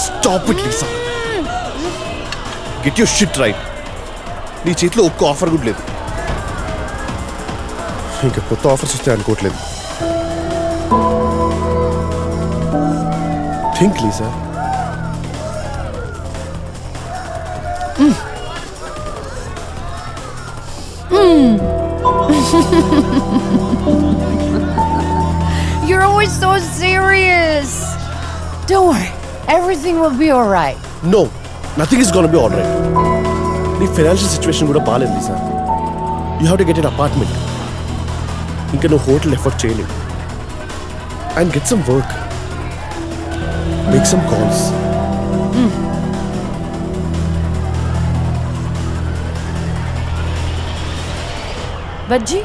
Stop it Lisa. Get your shit right. నీ చేతిలో ఒక్క ఆఫర్ కూడా లేదు. ఇంకా కొత్త ఆఫర్స్ వస్తాయి అనుకోవట్లేదు. Think Lisa. You're always so serious. Don't worry. Everything will be all right. No, nothing is gonna be all right. నీ ఫైనాన్షియల్ సిచ్యువేషన్ కూడా బాగాలేదు Lisa. You have to get an apartment. ఇంకా నువ్వు హోటల్ ఎఫర్ట్ చేయలేవు. And get some work. Make some calls. Bajji?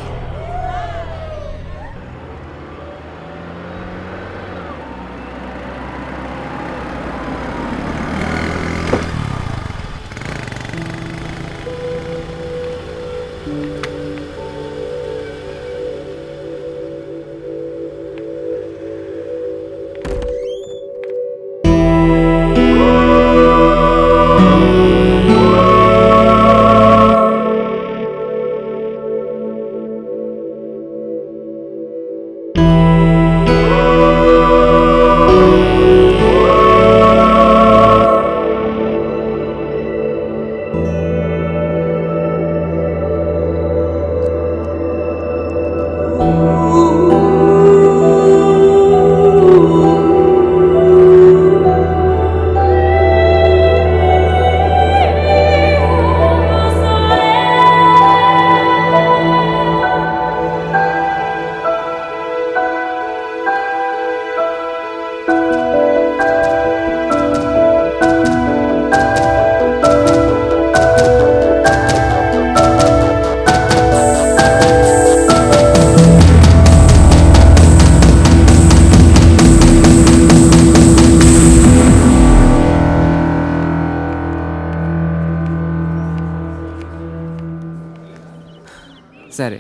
Sir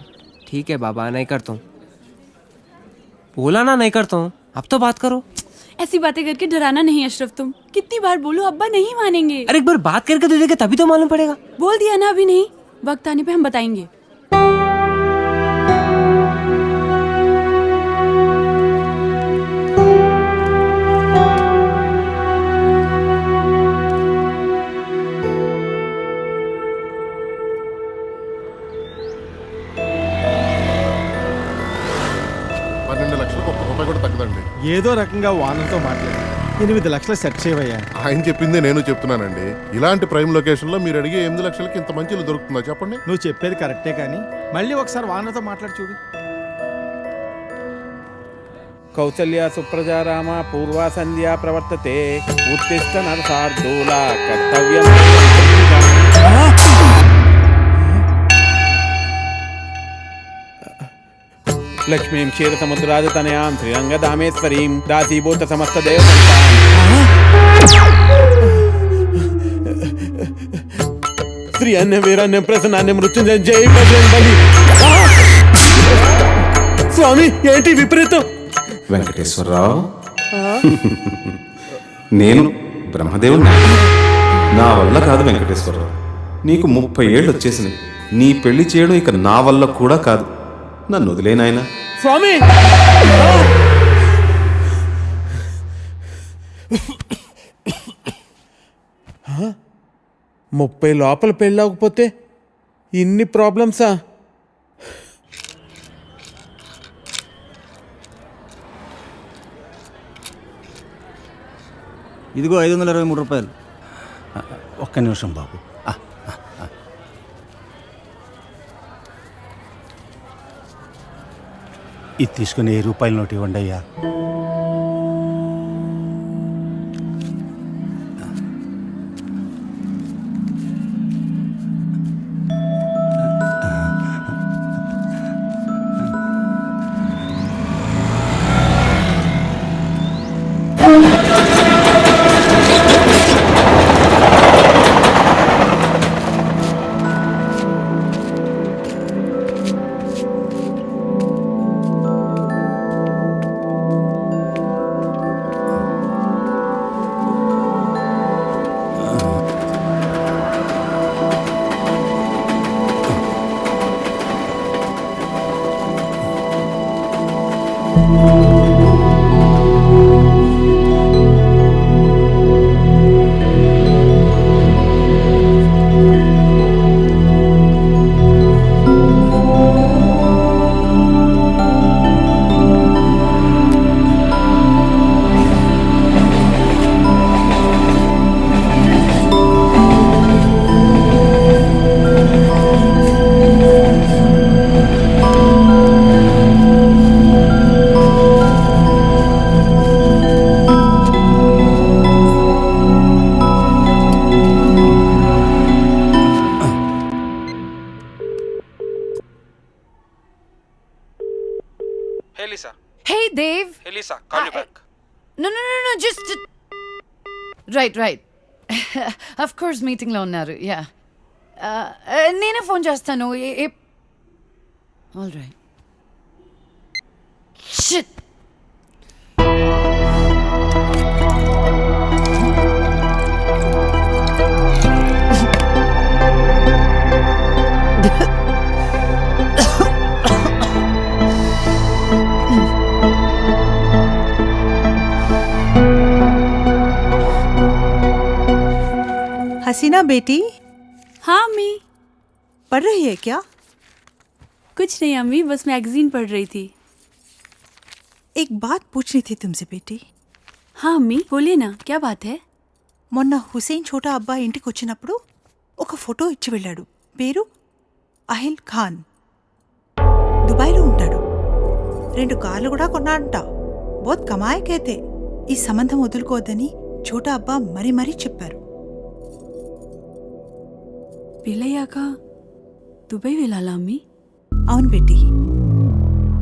ठीक है बाबा, नहीं करता हूँ. बोला ना नहीं करता हूँ. अब तो बात करो. ऐसी बातें करके डराना नहीं अशरफ. तुम कितनी बार बोलो, अब्बा नहीं मानेंगे. अरे एक बार बात करके तो देखे, तभी तो मालूम पड़ेगा. बोल दिया ना, अभी नहीं, वक्त आने पे हम बताएंगे. ఏదో రకంగా వానర్తో మాట్లాడి 8 లక్షలు సెట్ చేయవయ్యా. ఆయన చెప్పిందే నేను చెప్తున్నానండి. ఇలాంటి ప్రైమ్ లొకేషన్లో మీరు అడిగే 8 లక్షలకి ఇంత మంచి ఇల్లు దొరుకుతుందా చెప్పండి. నువ్వు చెప్పేది కరెక్టే, కానీ మళ్ళీ ఒకసారి వానర్తో మాట్లాడి చూడు. కౌసల్య సుప్రజా రామ పూర్వా సంధ్యా ప్రవర్తతే ఉత్తిష్ట నరసార్దూల కర్తవ్యం. లక్ష్మీం క్షీర సముద్రాజతనయాం శ్రీరంగదామేశ్వరీం దాసీభూత సమస్త దేవతంతాం. శ్రీ అన్య వీరాన్యం ప్రసన్నాన్యం మృత్యుంజయ జై బజరంగ బలి. స్వామి ఏంటి విపరీతం? వెంకటేశ్వరరావు, నేను బ్రహ్మదేవుని. నా వల్ల కాదు వెంకటేశ్వరరావు. నీకు 30 ఏళ్ళు వచ్చేసినాయి. నీ పెళ్లి చేయడం ఇక నా వల్ల కూడా కాదు. నన్ను వదిలేనాయన. స్వామి 30 లోపల పెళ్ళవకపోతే ఇన్ని ప్రాబ్లమ్సా? ఇదిగో 523 రూపాయలు. ఒక్క నిమిషం బాబు. ఇది తీసుకుని 1000 రూపాయల నోటు ఇవ్వండి అయ్యా. రైట్ అఫ్ కోర్స్ మీటింగ్లో ఉన్నారు యా నేనే ఫోన్ చేస్తాను ఆల్ రైట్ షిట్ हसीना बेटी हाँ अम्मी। पढ़ रही है क्या? कुछ नहीं अम्मी, बस मैगजीन पढ़ रही थी। एक बात पूछनी थी तुमसे बेटी. हाँ अम्मी बोलिए ना, क्या बात है? మొన్న హుసేన్ ఛోటా అబ్బా ఇంటికి వచ్చినప్పుడు ఒక ఫోటో ఇచ్చి వెళ్ళాడు. పేరు అహిల్ ఖాన్. దుబాయ్లో ఉంటాడు. 2 కార్లు కూడా కొన్నాడంట. బోత్ కమాయకైతే ఈ సంబంధం వదులుకోవద్దని ఛోటా అబ్బా మరీ చెప్పారు. పెళ్ళయ్యాక దుబాయ్ వెళ్ళాలా అమ్మి? అవును బేటీ,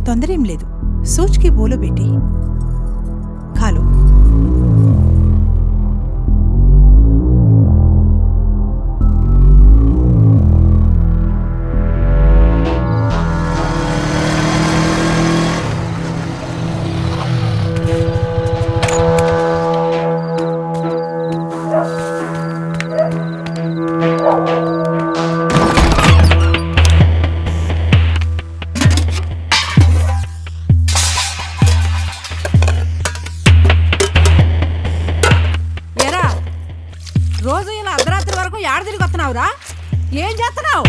తొందర ఏం లేదు. సోచ్కి బోలో బేటీ. ఖాలో. రోజు ఇలా అర్ధరాత్రి వరకు ఏడ తిరిగి వస్తున్నావురా? ఏం చేస్తున్నావు?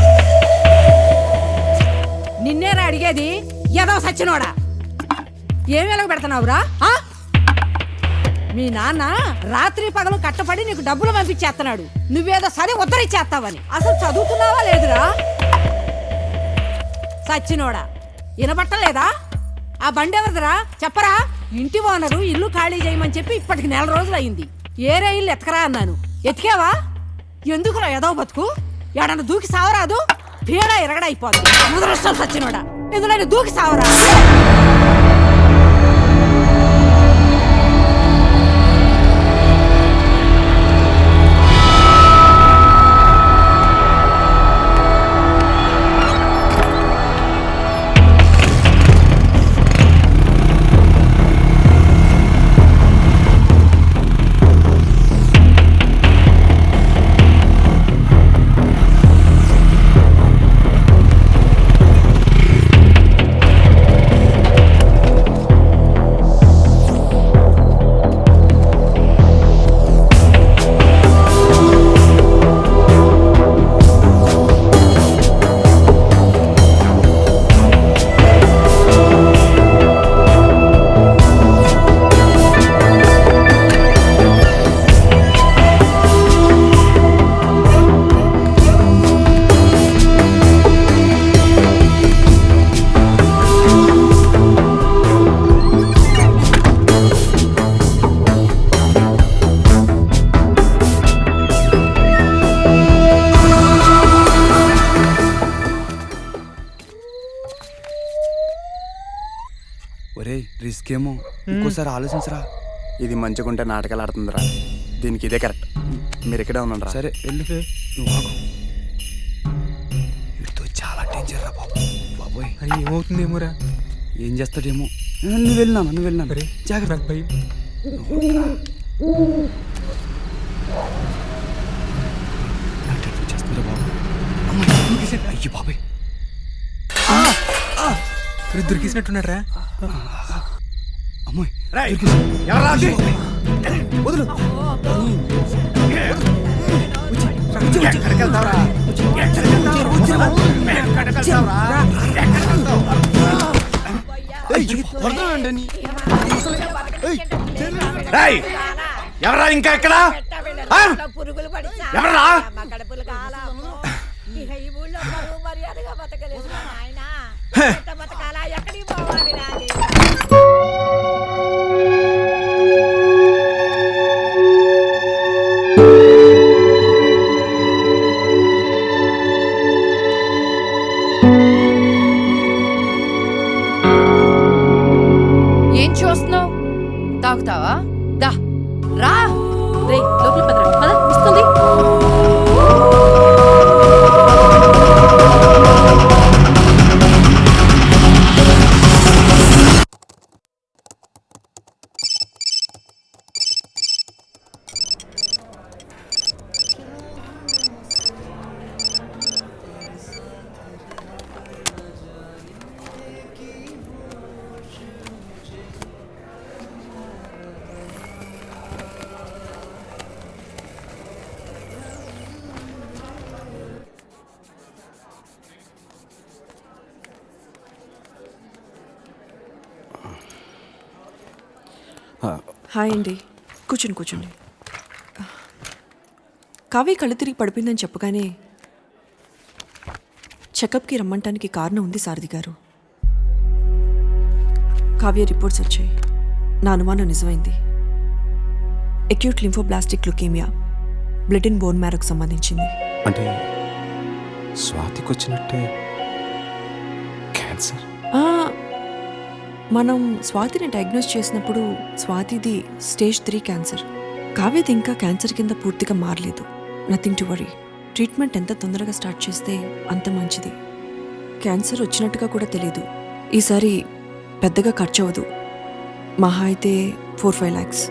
నిన్నేరా అడిగేది, ఏదో సచ్చినోడా. ఏం వెలగ పెడుతున్నావురా? మీ నాన్న రాత్రి పగలు కట్టపడి నీకు డబ్బులు పంపించేస్తున్నాడు, నువ్వేదో సరే ఉత్తరిచ్చేస్తావని. అసలు చదువుతున్నావా లేదురా? సచ్చినోడా, వినబట్టలేదా? ఆ బండి ఎవరిదిరా చెప్పరా? ఇంటి ఓనరు ఇల్లు ఖాళీ చేయమని చెప్పి ఇప్పటికి 4 రోజులు అయింది. ఏరే ఇల్లు ఎతకరా అన్నాను, ఎతికావా? ఎందుకురా ఏదో బతుకు? ఎడన్నా దూకి సావరాదు, పీడ ఎరగడైపోద్ది. ముదరష్టం సచ్చినోడా, ఎందులో దూకి సావరా? ఒరే రిస్క్ ఏమో, ఇంకోసారి ఆలోచించరా. ఇది మంచిగుంటే నాటకాలు ఆడుతుందిరా, దీనికి ఇదే కరెక్ట్. మీరు ఇక్కడే ఉన్నారా? సరే వెళ్ళు. నువ్వు ఆగు. వీటితో చాలా డేంజర్ రా బాబు. బాబోయ్ అని ఏమవుతుందేమోరా? ఏం చేస్తాడేమో. నువ్వు వెళ్ళినాను జాగ్రత్త. భయం. చేస్తుందిరా బాబు. అయ్యి బాబాయ్, దొరికేసినట్టున్నాడు రా. అమ్మాయి వదులు. ఎవరా ఇంకా ఎక్కడ? ఎవరా? ఏం చూస్తున్నావు? తాగుతావా? దా రా రే లోపల పదరా పద వస్తుంది హాయ్ అండి, కూర్చోండి కూర్చోండి. కావ్య కళ్ళు తిరిగి పడిపోయిందని చెప్పగానే చెకప్కి రమ్మంటానికి కారణం ఉంది సారథి గారు. కావ్య రిపోర్ట్స్ వచ్చాయి. నా అనుమానం నిజమైంది. Acute lymphoblastic leukaemia, blood and bone మ్యారోకు సంబంధించింది. అంటే స్వాతికి వచ్చినట్టే క్యాన్సర్. మనం స్వాతిని డయాగ్నోస్ చేసినప్పుడు స్వాతిది స్టేజ్ 3 క్యాన్సర్. కావ్యది ఇంకా క్యాన్సర్ కింద పూర్తిగా మారలేదు. Nothing to worry. ట్రీట్మెంట్ ఎంత తొందరగా స్టార్ట్ చేస్తే అంత మంచిది. క్యాన్సర్ వచ్చినట్టుగా కూడా తెలీదు. ఈసారి పెద్దగా ఖర్చు అవ్వదు. మహా అయితే 4-5 lakhs.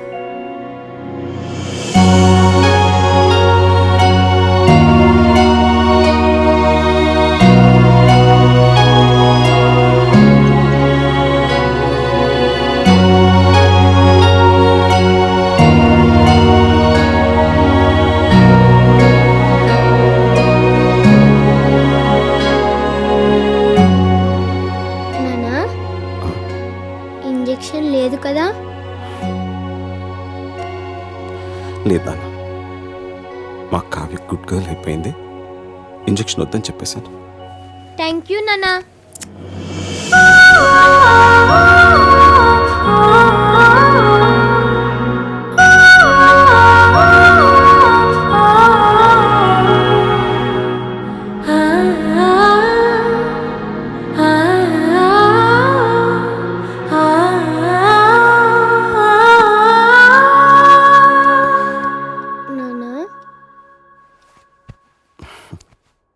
ఇంజెక్షన్ లేదు కదా? లేదా మా కావ్య గుడ్ గర్ల్ అయిపోయింది. ఇంజెక్షన్ వద్దని చెప్పేశాను. థ్యాంక్ యూ నానా.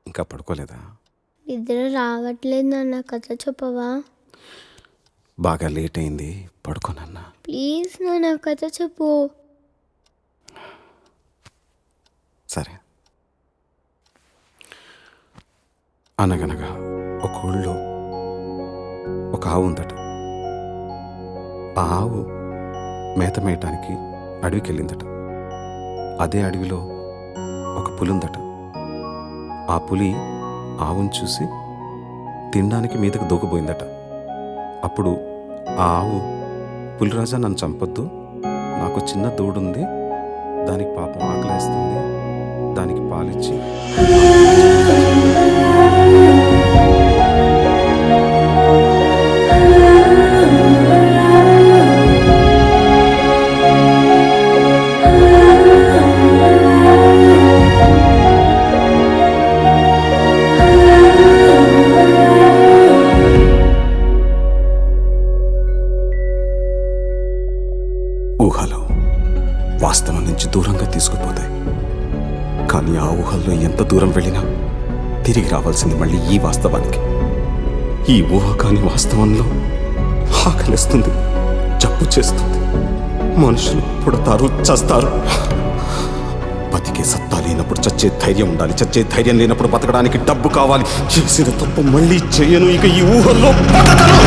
ఇంకా పడుకోలేదా? నిద్ర రావట్లేదు నాన్న, కథ చెప్పవా? బాగా లేట్ అయింది, పడుకోనన్నా. ప్లీజ్ నాన్న, కథ చెప్పు. సరే. అనగనగా ఒక ఊళ్ళో ఒక ఆవు ఉందట. ఆ ఆవు మేత మేయటానికి అడవికి వెళ్ళిందట. అదే అడవిలో ఒక పులి ఉందట. ఆ పులి ఆవును చూసి తినడానికి మీదకి దూకపోయిందట. అప్పుడు ఆ ఆవు, పులిరాజా నన్ను చంపొద్దు, నాకు చిన్న దూడుంది, దానికి పాపం ఆకలేస్తుంది, దానికి పాలిచ్చి ఊహలు వాస్తవం నుంచి దూరంగా తీసుకుపోతాయి. కానీ ఆ ఊహల్లో ఎంత దూరం వెళ్ళినా తిరిగి రావాల్సింది మళ్ళీ ఈ వాస్తవానికి. ఈ ఊహ కాని వాస్తవంలో ఆకలిస్తుంది, జబ్బు చేస్తుంది, మనుషులు పుడతారు, చస్తారు. బతికే సత్తా లేనప్పుడు చచ్చే ధైర్యం ఉండాలి, చచ్చే ధైర్యం లేనప్పుడు బతకడానికి డబ్బు కావాలి. చేసిన తప్పు మళ్ళీ చేయను, ఇక ఈ ఊహల్లో బతకను.